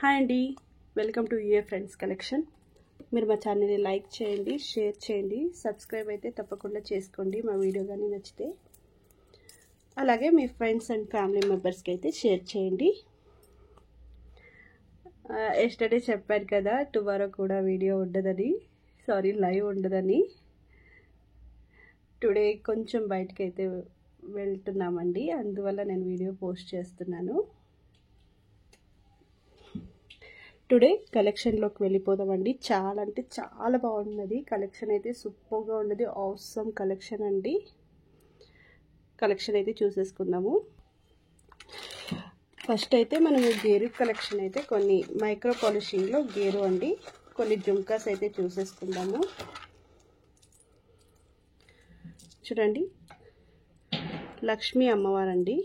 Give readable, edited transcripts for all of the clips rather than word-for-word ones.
Hi అండి, welcome to UA friends collection. మీరు మా ఛానల్ని లైక్ చేయండి, షేర్ చేయండి, సబ్స్క్రైబ్ అయితే తప్పకుండా చేసుకోండి మా వీడియో కానీ నచ్చితే. అలాగే మీ ఫ్రెండ్స్ అండ్ ఫ్యామిలీ మెంబర్స్కి అయితే షేర్ చేయండి. ఎస్టర్డే చెప్పాను కదా టుమారో కూడా వీడియో ఉండదని, లైవ్ ఉండదని. టుడే కొంచెం బయటకు అయితే వెళ్తున్నామండి, అందువల్ల నేను వీడియో పోస్ట్ చేస్తున్నాను. టుడే కలెక్షన్లోకి వెళ్ళిపోదామండి. చాలా అంటే చాలా బాగున్నది కలెక్షన్ అయితే, సూపర్గా ఉన్నది. ఆసమ్ కలెక్షన్ అండి. కలెక్షన్ అయితే చూసేసుకుందాము. ఫస్ట్ అయితే మనము గేరు కలెక్షన్ అయితే కొన్ని మైక్రో పాలిషింగ్లో గేరు అండి, కొన్ని జుంకాస్ అయితే చూసేసుకుందాము. చూడండి, లక్ష్మీ అమ్మవారండి.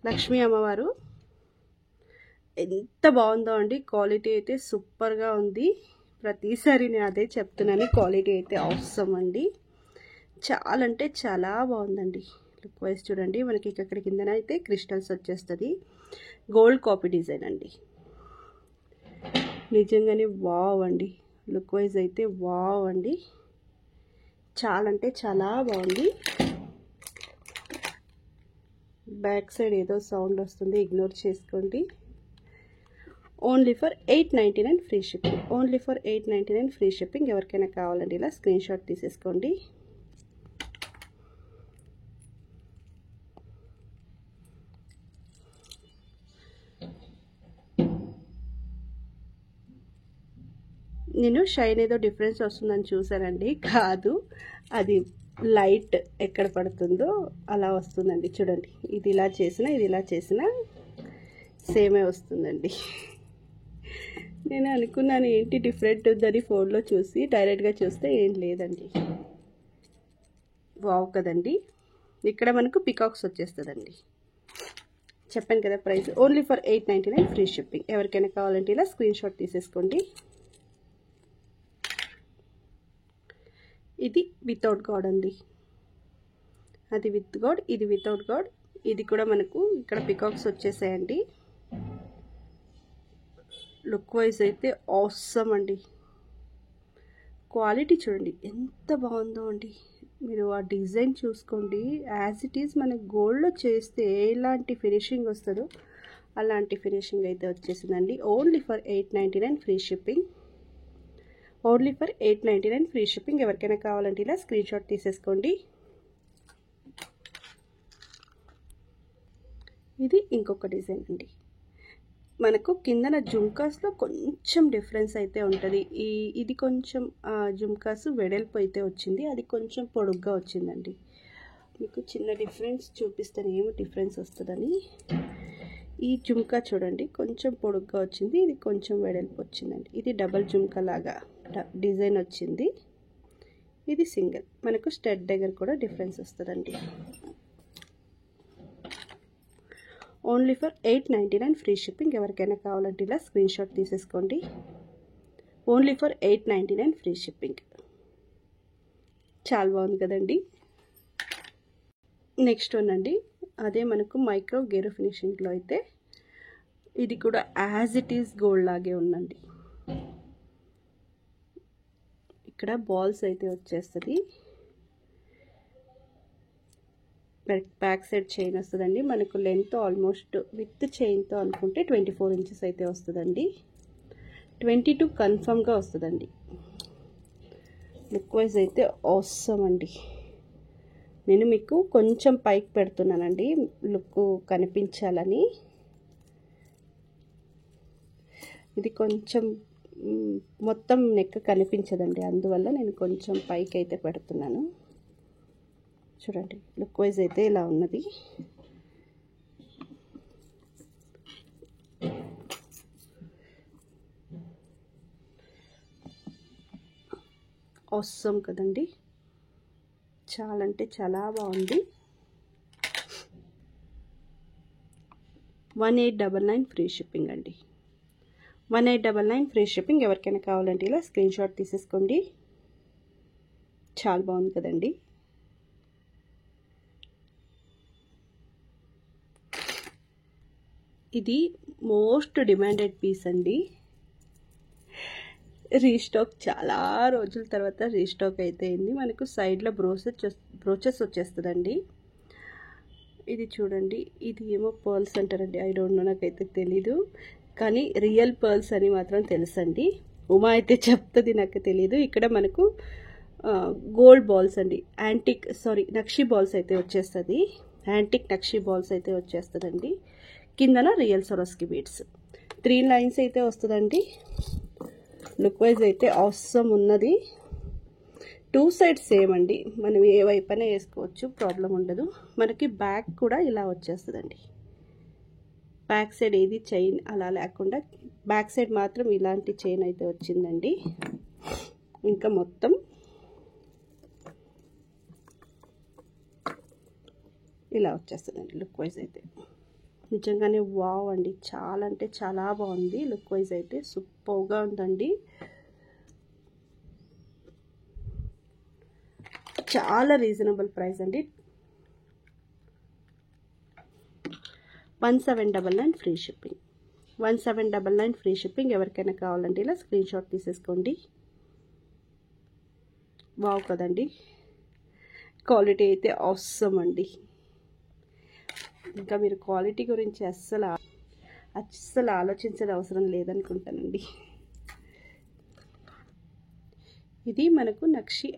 లక్ష్మీ అమ్మవారు ఎంత బాగుందో అండి. క్వాలిటీ అయితే సూపర్గా ఉంది. ప్రతిసారి నేను అదే చెప్తున్నాను, క్వాలిటీ అయితే అవసరం అండి. చాలా అంటే చాలా బాగుందండి. లుక్ వైజ్ చూడండి, మనకి ఇక్కడ కిందన అయితే క్రిస్టల్స్ వచ్చేస్తుంది. గోల్డ్ కాపీ డిజైన్ అండి. నిజంగానే వావ్ అండి. లుక్ వైజ్ అయితే వావ్ అండి. చాలా అంటే చాలా బాగుంది. బ్యాక్ సైడ్ ఏదో సౌండ్ వస్తుంది, ఇగ్నోర్ చేసుకోండి. Only for 899 free shipping. Only for 899 free shipping. ఎవరికైనా కావాలండి ఇలా స్క్రీన్ షాట్ తీసేసుకోండి. నేను షైన్ ఏదో డిఫరెన్స్ వస్తుందని చూసానండి, కాదు, అది లైట్ ఎక్కడ పడుతుందో అలా వస్తుందండి. చూడండి, ఇది ఇలా చేసినా ఇది ఇలా చేసినా సేమే వస్తుందండి. నేను అనుకున్నాను ఏంటి డిఫరెంట్ ఉందని ఫోన్లో చూసి, డైరెక్ట్గా చూస్తే ఏం లేదండి. వావ్ కదండి. ఇక్కడ మనకు పికాక్స్ వచ్చేస్తుందండి. చెప్పాను కదా price only for 899 free shipping. ఎవరికైనా కావాలంటే ఇలా స్క్రీన్ షాట్ తీసేసుకోండి. ఇది వితౌట్ గాడ్ అండి. అది విత్ గాడ్, ఇది వితౌట్ గాడ్. ఇది కూడా మనకు ఇక్కడ పికాక్స్ వచ్చేసాయండి. లుక్ వైజ్ అయితే ఆసమ్ అండి. క్వాలిటీ చూడండి ఎంత బాగుందో అండి. మీరు ఆ డిజైన్ చూసుకోండి. యాజ్ ఇట్ ఈజ్ మన గోల్డ్లో చేస్తే ఎలాంటి ఫినిషింగ్ వస్తుందో అలాంటి ఫినిషింగ్ అయితే వచ్చేసిందండి. Only for 899 free shipping. Only for 899 free shipping. ఎవరికైనా కావాలంటే ఇలా స్క్రీన్ షాట్ తీసేసుకోండి. ఇది ఇంకొక డిజైన్ అండి. మనకు కిందన జుంకాస్లో కొంచెం డిఫరెన్స్ అయితే ఉంటుంది. ఇది కొంచెం జుంకాస్ వెడల్పు అయితే వచ్చింది, అది కొంచెం పొడుగ్గా వచ్చిందండి. మీకు చిన్న డిఫరెన్స్ చూపిస్తాను ఏమి డిఫరెన్స్ వస్తుందని. ఈ జుంకా చూడండి కొంచెం పొడుగ్గా వచ్చింది, ఇది కొంచెం వెడల్పు వచ్చిందండి. ఇది డబల్ జుంకా లాగా డిజైన్ వచ్చింది, ఇది సింగిల్. మనకు స్టడ్ దగ్గర కూడా డిఫరెన్స్ వస్తుందండి. Only for 899 free shipping. ఎవరికైనా కావాలంటే ఇలా స్క్రీన్ షాట్ తీసేసుకోండి. Only for 899 free shipping. చాలా బాగుంది కదండి. నెక్స్ట్ వన్ అండి, అదే మనకు మైక్రో గేరో ఫినిషింగ్లో అయితే ఇది కూడా యాజ్ ఇట్ ఈజ్ గోల్డ్ లాగే ఉందండి. ఇక్కడ బాల్స్ అయితే వచ్చేస్తుంది. బ్యాక్ సైడ్ చైన్ వస్తుందండి. మనకు లెంత్ ఆల్మోస్ట్ విత్ చైన్తో అనుకుంటే 24 ఇంచెస్ అయితే వస్తుందండి. 22 కన్ఫర్మ్గా వస్తుందండి. లుక్ వైజ్ అయితే ఆసమ్ అండి. నేను మీకు కొంచెం పైకి పెడుతున్నానండి లుక్ కనిపించాలని. ఇది కొంచెం మొత్తం నెక్ కనిపించదండి, అందువల్ల నేను కొంచెం పైకి అయితే పెడుతున్నాను. చూడండి, లుక్ వైజ్ అయితే ఇలా ఉన్నది. ఆసమ్ కదండి. చాలా అంటే చాలా బాగుంది. 1899 ఫ్రీ షిప్పింగ్ అండి. 1899 ఫ్రీ షిప్పింగ్. ఎవరికైనా కావాలంటే ఇలా స్క్రీన్ షాట్ తీసేసుకోండి. చాలా బాగుంది కదండి. ఇది మోస్ట్ డిమాండెడ్ పీస్ అండి. రీస్టాక్ చాలా రోజుల తర్వాత రీస్టాక్ అయితే అయింది. మనకు సైడ్లో బ్రోచెస్ వచ్చేస్తుందండి. ఇది చూడండి, ఇది ఏమో పర్ల్స్ అంటారండి. ఐ డోంట్ నో, నాకైతే తెలీదు, కానీ రియల్ పర్ల్స్ అని మాత్రం తెలుసండి. ఉమా అయితే చెప్తుంది, నాకు తెలీదు. ఇక్కడ మనకు గోల్డ్ బాల్స్ అండి, నక్షి బాల్స్ అయితే వచ్చేస్తుంది. యాంటిక్ నక్షి బాల్స్ అయితే వచ్చేస్తుందండి. కిందన రియల్ సొరస్కి బీడ్స్ 3 లైన్స్ అయితే వస్తుందండి. లుక్ వైజ్ అయితే ఆసమ్ ఉన్నది. 2 సైడ్స్ సేమ్ అండి, మనం ఏ వైపున వేసుకోవచ్చు, ప్రాబ్లం ఉండదు. మనకి బ్యాక్ కూడా ఇలా వచ్చేస్తుందండి. బ్యాక్ సైడ్ ఏది చైన్ అలా లేకుండా బ్యాక్ సైడ్ మాత్రం ఇలాంటి చైన్ అయితే వచ్చిందండి. ఇంకా మొత్తం ఇలా వచ్చేస్తుందండి. లుక్ వైజ్ అయితే నిజంగానే వావ్ అండి, చాలా అంటే చాలా బాగుంది. లుక్ వైజ్ అయితే సూపర్గా ఉందండి. చాలా రీజనబుల్ ప్రైస్ అండి. 1799 ఫ్రీ షిప్పింగ్. 1799 free shipping. ఎవరికైనా కావాలంటే ఇలా స్క్రీన్ షాట్ తీసేసుకోండి. వావ్ కదండి, క్వాలిటీ అయితే ఆసమ్ అండి. ఇంకా మీరు క్వాలిటీ గురించి అస్సలు ఆలోచించే అవసరం లేదనుకుంటానండి. ఇది మనకు నక్షి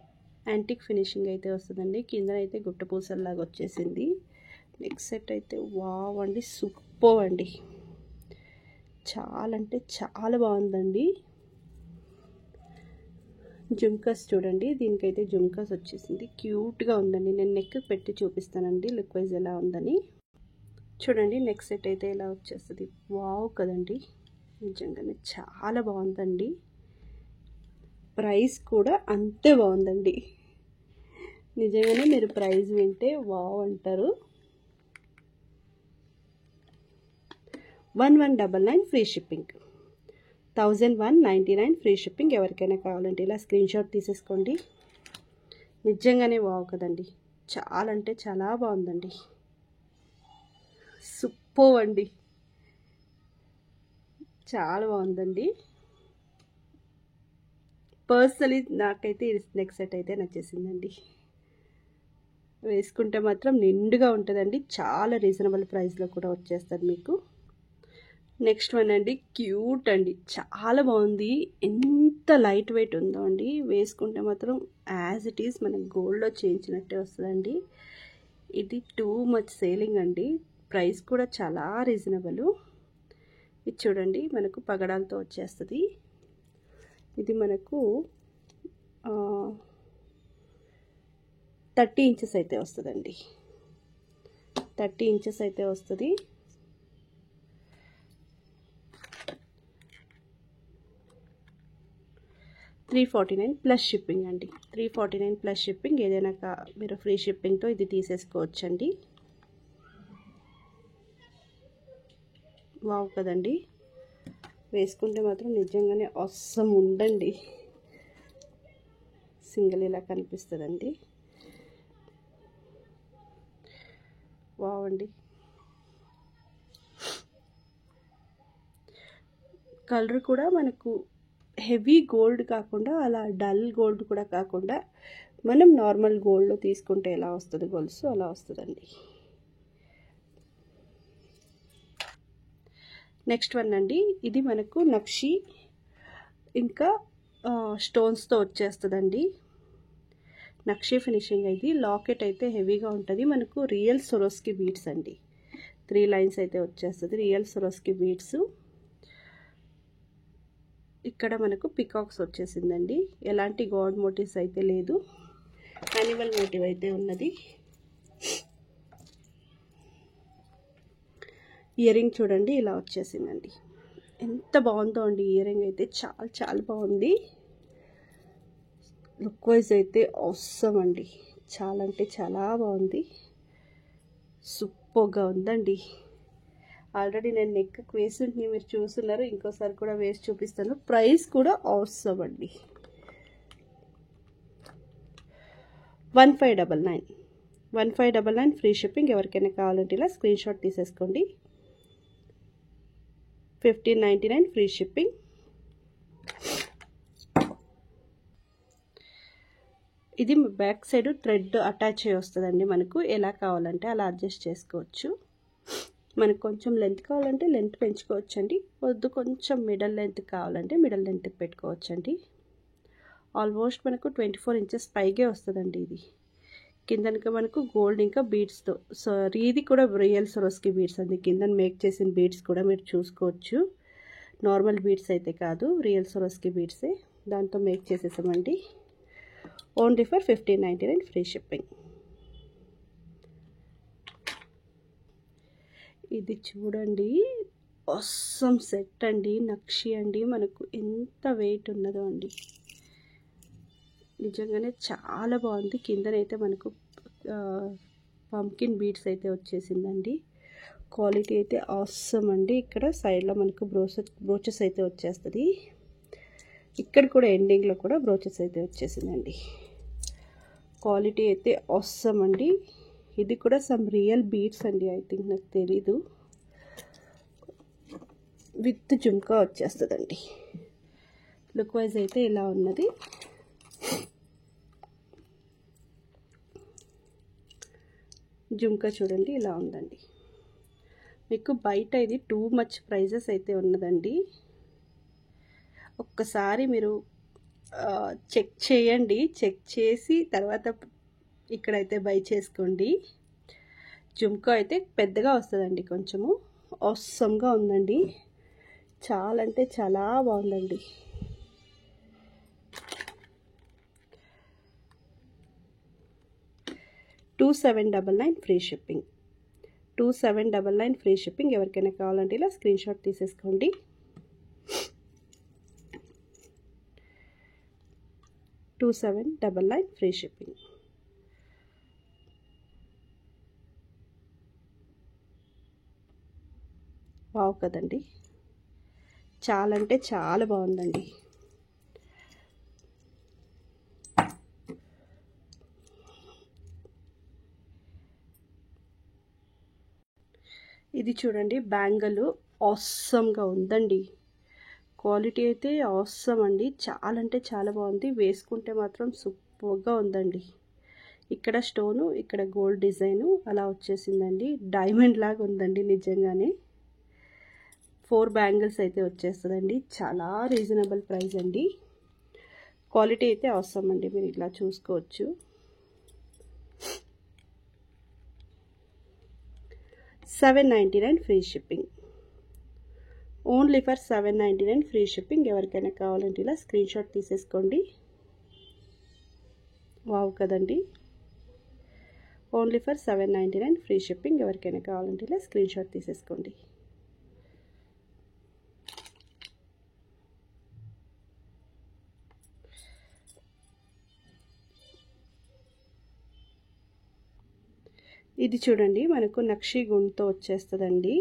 యాంటిక్ ఫినిషింగ్ అయితే వస్తుందండి. కింద అయితే గుట్ట పూసల్లాగా వచ్చేసింది. నెక్స్ట్ సెట్ అయితే వావ్ అండి, సూపర్ అండి, చాలా అంటే చాలా బాగుందండి. జుమ్కాస్ చూడండి, దీనికైతే జుమ్కాస్ వచ్చేసింది. క్యూట్గా ఉందండి. నేను నెక్ పెట్టి చూపిస్తానండి లుక్ వైజ్ ఎలా ఉందని. చూడండి, నెక్స్ట్ సెట్ అయితే ఇలా వచ్చేస్తుంది. వావ్ కదండి, నిజంగానే చాలా బాగుందండి. ప్రైస్ కూడా అంతే బాగుందండి. నిజంగానే మీరు ప్రైస్ వింటే వావ్ అంటారు. 1199 ఫ్రీ షిప్పింగ్. 1199 free shipping. ఎవరికైనా కావాలంటే ఇలా స్క్రీన్ షాట్ తీసేసుకోండి. నిజంగానే వావ్ కదండి, చాలా అంటే చాలా బాగుందండి. సూపర్ అండి, చాలా బాగుందండి. పర్సనలీ నాకైతే నెక్స్ట్ సెట్ అయితే నచ్చేసిందండి. వేసుకుంటే మాత్రం నిండుగా ఉంటుందండి. చాలా రీజనబుల్ ప్రైస్లో కూడా వచ్చేస్తుంది మీకు. నెక్స్ట్ వన్ అండి, క్యూట్ అండి, చాలా బాగుంది. ఎంత లైట్ వెయిట్ ఉందో అండి, వేసుకుంటే మాత్రం యాజ్ ఇట్ ఈస్ మనం గోల్డ్లో చేయించినట్టే వస్తుందండి. ఇది టూ మచ్ సేలింగ్ అండి. ప్రైస్ కూడా చాలా రీజనబుల్. ఇది చూడండి, మనకు పగడాలతో వచ్చేస్తుంది. ఇది మనకు 30 ఇంచెస్ అయితే వస్తుందండి. 30 ఇంచెస్ అయితే వస్తుంది. $349 ప్లస్ షిప్పింగ్ అండి. 349 ప్లస్ షిప్పింగ్. ఏదైనా మీరు ఫ్రీ షిప్పింగ్తో ఇది తీసేసుకోవచ్చండి. వావ్ కదండి, వేసుకుంటే మాత్రం నిజంగానే ఆసమ్ ఉండండి. సింగిల్ ఇలా కనిపిస్తుందండి. వావ్ అండి, కలర్ కూడా మనకు హెవీ గోల్డ్ కాకుండా అలా డల్ గోల్డ్ కూడా కాకుండా మనం నార్మల్ గోల్డ్లో తీసుకుంటే ఎలా వస్తుంది గొలుసు అలా వస్తుందండి. నెక్స్ట్ వన్ అండి, ఇది మనకు నక్షి ఇంకా స్టోన్స్తో వచ్చేస్తుందండి. నక్షి ఫినిషింగ్ అయితే లాకెట్ అయితే హెవీగా ఉంటుంది. మనకు రియల్ సొరోస్కి బీడ్స్ అండి. 3 లైన్స్ అయితే వచ్చేస్తుంది, రియల్ సొరోస్కి బీడ్స్. ఇక్కడ మనకు పికాక్స్ వచ్చేసిందండి. ఎలాంటి గాడ్ మోటివ్స్ అయితే లేదు, యానిమల్ మోటివ్ అయితే ఉన్నది. ఇయర్ రింగ్ చూడండి, ఇలా వచ్చేసిందండి. ఎంత బాగుందో అండి, ఇయర్ రింగ్ అయితే చాలా చాలా బాగుంది. లుక్ వైజ్ అయితే అవసరం అండి, చాలా అంటే చాలా బాగుంది. సూపర్గా ఉందండి. ఆల్రెడీ నేను నెక్కి వేసి మీరు చూస్తున్నారు, ఇంకోసారి కూడా వేసి చూపిస్తాను. ప్రైస్ కూడా అవసరం అండి. 1599 ఫ్రీ షిప్పింగ్. ఎవరికైనా కావాలంటే ఇలా స్క్రీన్ షాట్ తీసేసుకోండి. 1599 ఫ్రీ షిప్పింగ్. ఇది బ్యాక్ సైడ్ థ్రెడ్ అటాచ్ అయ్యి వస్తుందండి. మనకు ఎలా కావాలంటే అలా అడ్జస్ట్ చేసుకోవచ్చు. మనకు కొంచెం లెంత్ కావాలంటే లెంత్ పెంచుకోవచ్చండి. వద్దు కొంచెం మిడిల్ లెంత్ కావాలంటే మిడిల్ లెంత్ పెట్టుకోవచ్చండి. ఆల్మోస్ట్ మనకు 24 ఇంచెస్ పైగే వస్తుందండి. ఇది కిందనక మనకు గోల్డ్ ఇంకా బీడ్స్తో. సో ఇది కూడా రియల్ సరోస్కి బీడ్స్ అండి. కింద మేక్ చేసిన బీడ్స్ కూడా మీరు చూసుకోవచ్చు. నార్మల్ బీడ్స్ అయితే కాదు, రియల్ సరోస్కి బీడ్సే. దాంతో మేక్ చేసేసామండి. Only for 1599 free shipping. ఇది చూడండి, ఆసమ్ సెట్ అండి, నక్షి అండి. మనకు ఎంత వెయిట్ ఉన్నదో అండి, నిజంగానే చాలా బాగుంది. కిందనైతే మనకు పంకిన్ బీడ్స్ అయితే వచ్చేసిందండి. క్వాలిటీ అయితే ఆసమ్ అండి. ఇక్కడ సైడ్లో మనకు బ్రోచెస్ అయితే వచ్చేస్తుంది. ఇక్కడ కూడా ఎండింగ్లో కూడా బ్రోచెస్ అయితే వచ్చేసిందండి. క్వాలిటీ అయితే ఆసమ్ అండి. ఇది కూడా సమ్ రియల్ బీడ్స్ అండి, ఐ థింక్, నాకు తెలీదు. విత్ జుమ్కా వచ్చేస్తుందండి. లుక్ వైజ్ అయితే ఇలా ఉన్నది. జుమ్కా చూడండి ఇలా ఉందండి. మీకు బయట ఇది టూ మచ్ ప్రైజెస్ అయితే ఉన్నదండి. ఒక్కసారి మీరు చెక్ చేయండి. చెక్ చేసి తర్వాత ఇక్కడైతే బై చేసుకోండి. జుమ్కా అయితే పెద్దగా వస్తుందండి, కొంచెము ఆసమ్గా ఉందండి. చాలా అంటే చాలా బాగుందండి. $2799 ఫ్రీ షిప్పింగ్. 2799 free shipping. ఎవరికైనా కావాలంటే ఇలా స్క్రీన్ షాట్ తీసేసుకోండి. $2799 ఫ్రీ షిప్పింగ్. వావ్ కదండి, చాలా అంటే చాలా బాగుందండి. ఇది చూడండి, బ్యాంగిల్ ఆసమ్గా ఉందండి. క్వాలిటీ అయితే ఆసమ్ అండి. చాలా అంటే చాలా బాగుంది. వేసుకుంటే మాత్రం సూపర్గా ఉందండి. ఇక్కడ స్టోను, ఇక్కడ గోల్డ్ డిజైను అలా వచ్చేసిందండి. డైమండ్ లాగా ఉందండి నిజంగానే. 4 బ్యాంగిల్స్ అయితే వచ్చేస్తుందండి. చాలా రీజనబుల్ ప్రైస్ అండి. క్వాలిటీ అయితే ఆసమ్ అండి. మీరు ఇలా చూసుకోవచ్చు. $799 free shipping. Only for $799 free shipping. ఎవరికైనా కావాలంటే ఇలా స్క్రీన్ షాట్ తీసేసుకోండి. వావ్ కదండి, ఓన్లీ ఫర్ $799 ఫ్రీ షిప్పింగ్. ఎవరికైనా కావాలంటే ఇలా స్క్రీన్ షాట్ తీసేసుకోండి. ఇది చూడండి, మనకు నక్షి గుండ్తో వచ్చేస్తుందండి.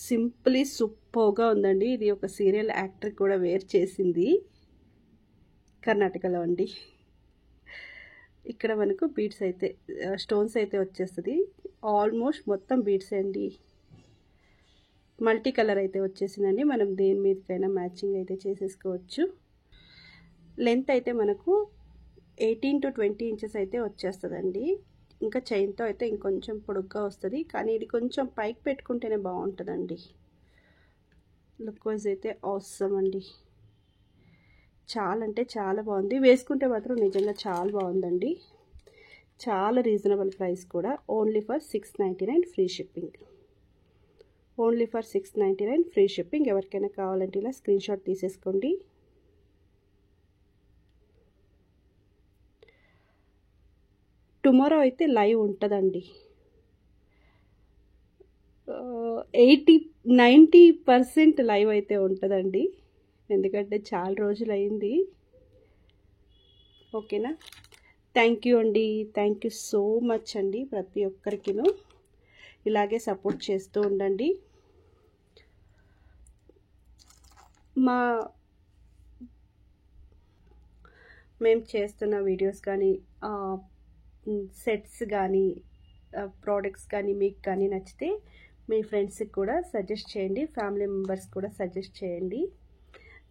సింప్లీ సూపర్గా ఉందండి. ఇది ఒక సీరియల్ యాక్టర్ కూడా వేర్ చేసింది, కర్ణాటకలో అండి. ఇక్కడ మనకు బీడ్స్ అయితే స్టోన్స్ అయితే వచ్చేస్తుంది. ఆల్మోస్ట్ మొత్తం బీడ్స్ అండి. మల్టీ కలర్ అయితే వచ్చేసిందండి. మనం దేని మీదకైనా మ్యాచింగ్ అయితే చేసేసుకోవచ్చు. లెంత్ అయితే మనకు 18 to 20 ఇంచెస్ అయితే వచ్చేస్తుందండి. ఇంకా చైన్తో అయితే ఇంకొంచెం పొడుగ్గా వస్తుంది, కానీ ఇది కొంచెం పైకి పెట్టుకుంటేనే బాగుంటుందండి. లుక్ వైజ్ అయితే ఆసమ్ అండి. చాలా అంటే చాలా బాగుంది. వేసుకుంటే మాత్రం నిజంగా చాలా బాగుందండి. చాలా రీజనబుల్ ప్రైస్ కూడా. Only for $699 free shipping. Only for $699 free shipping. ఎవరికైనా కావాలంటే ఇలా స్క్రీన్ షాట్ తీసేసుకోండి. టుమారో అయితే లైవ్ ఉంటుందండి. 80-90% లైవ్ అయితే ఉంటుందండి, ఎందుకంటే చాలా రోజులు అయింది. ఓకేనా? థ్యాంక్ యూ అండి. థ్యాంక్ యూ సో మచ్ అండి. ప్రతి ఒక్కరికిను ఇలాగే సపోర్ట్ చేస్తూ ఉండండి. మేము చేస్తున్న వీడియోస్ కానీ సెట్స్ కానీ ప్రోడక్ట్స్ కానీ మీకు కానీ నచ్చితే మీ ఫ్రెండ్స్కి కూడా సజెస్ట్ చేయండి, ఫ్యామిలీ మెంబర్స్ కూడా సజెస్ట్ చేయండి.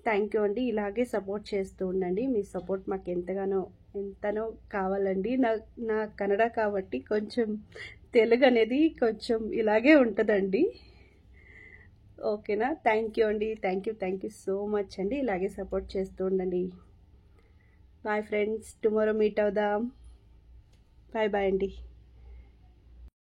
థ్యాంక్ యూ అండి. ఇలాగే సపోర్ట్ చేస్తూ ఉండండి. మీ సపోర్ట్ మాకు ఎంతనో కావాలండి. నా కన్నడ కాబట్టి కొంచెం తెలుగు అనేది కొంచెం ఇలాగే ఉంటుందండి. ఓకేనా? థ్యాంక్ యూ అండి. థ్యాంక్ యూ సో మచ్ అండి. ఇలాగే సపోర్ట్ చేస్తూ ఉండండి. బాయ్ ఫ్రెండ్స్, టుమారో మీట్ అవుదాం. బాయ్ అండి.